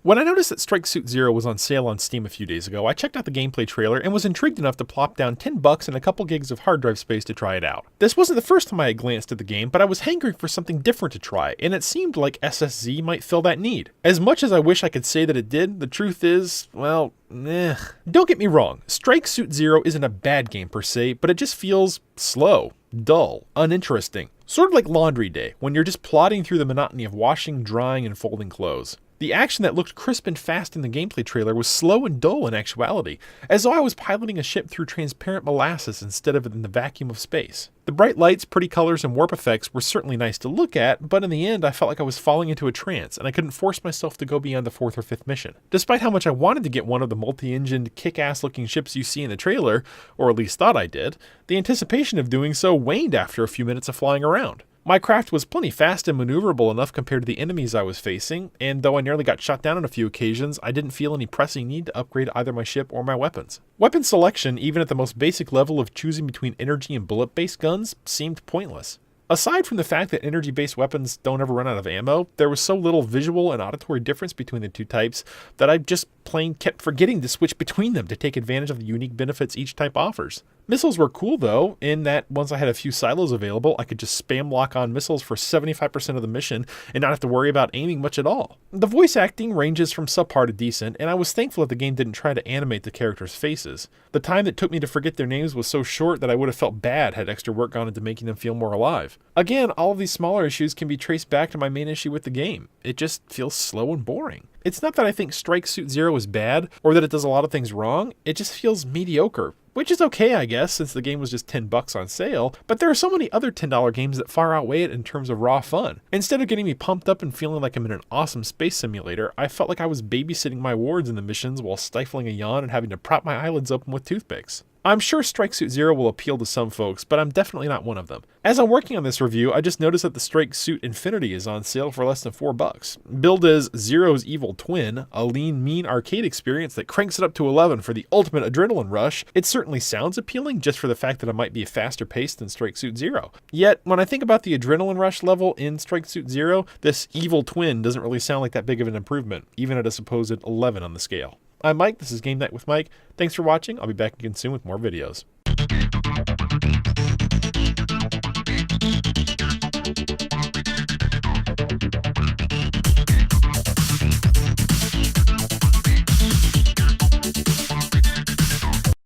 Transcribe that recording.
When I noticed that Strike Suit Zero was on sale on Steam a few days ago, I checked out the gameplay trailer and was intrigued enough to plop down $10 and a couple gigs of hard drive space to try it out. This wasn't the first time I had glanced at the game, but I was hankering for something different to try, and it seemed like SSZ might fill that need. As much as I wish I could say that it did, the truth is, well, eh. Don't get me wrong, Strike Suit Zero isn't a bad game per se, but it just feels slow, dull, uninteresting. Sort of like Laundry Day, when you're just plodding through the monotony of washing, drying, and folding clothes. The action that looked crisp and fast in the gameplay trailer was slow and dull in actuality, as though I was piloting a ship through transparent molasses instead of in the vacuum of space. The bright lights, pretty colors, and warp effects were certainly nice to look at, but in the end I felt like I was falling into a trance, and I couldn't force myself to go beyond the 4th or 5th mission. Despite how much I wanted to get one of the multi-engined, kick-ass looking ships you see in the trailer, or at least thought I did, the anticipation of doing so waned after a few minutes of flying around. My craft was plenty fast and maneuverable enough compared to the enemies I was facing, and though I nearly got shot down on a few occasions, I didn't feel any pressing need to upgrade either my ship or my weapons. Weapon selection, even at the most basic level of choosing between energy and bullet-based guns, seemed pointless. Aside from the fact that energy-based weapons don't ever run out of ammo, there was so little visual and auditory difference between the two types that I just plain kept forgetting to switch between them to take advantage of the unique benefits each type offers. Missiles were cool though, in that once I had a few silos available, I could just spam lock on missiles for 75% of the mission and not have to worry about aiming much at all. The voice acting ranges from subpar to decent, and I was thankful that the game didn't try to animate the characters' faces. The time it took me to forget their names was so short that I would have felt bad had extra work gone into making them feel more alive. Again, all of these smaller issues can be traced back to my main issue with the game. It just feels slow and boring. It's not that I think Strike Suit Zero is bad, or that it does a lot of things wrong, it just feels mediocre. Which is okay, I guess, since the game was just $10 on sale, but there are so many other $10 games that far outweigh it in terms of raw fun. Instead of getting me pumped up and feeling like I'm in an awesome space simulator, I felt like I was babysitting my wards in the missions while stifling a yawn and having to prop my eyelids open with toothpicks. I'm sure Strike Suit Zero will appeal to some folks, but I'm definitely not one of them. As I'm working on this review, I just noticed that the Strike Suit Infinity is on sale for less than $4. Billed as Zero's evil twin, a lean, mean arcade experience that cranks it up to 11 for the ultimate adrenaline rush, it certainly sounds appealing just for the fact that it might be faster paced than Strike Suit Zero. Yet, when I think about the adrenaline rush level in Strike Suit Zero, this evil twin doesn't really sound like that big of an improvement, even at a supposed 11 on the scale. I'm Mike, this is Game Night with Mike. Thanks for watching, I'll be back again soon with more videos.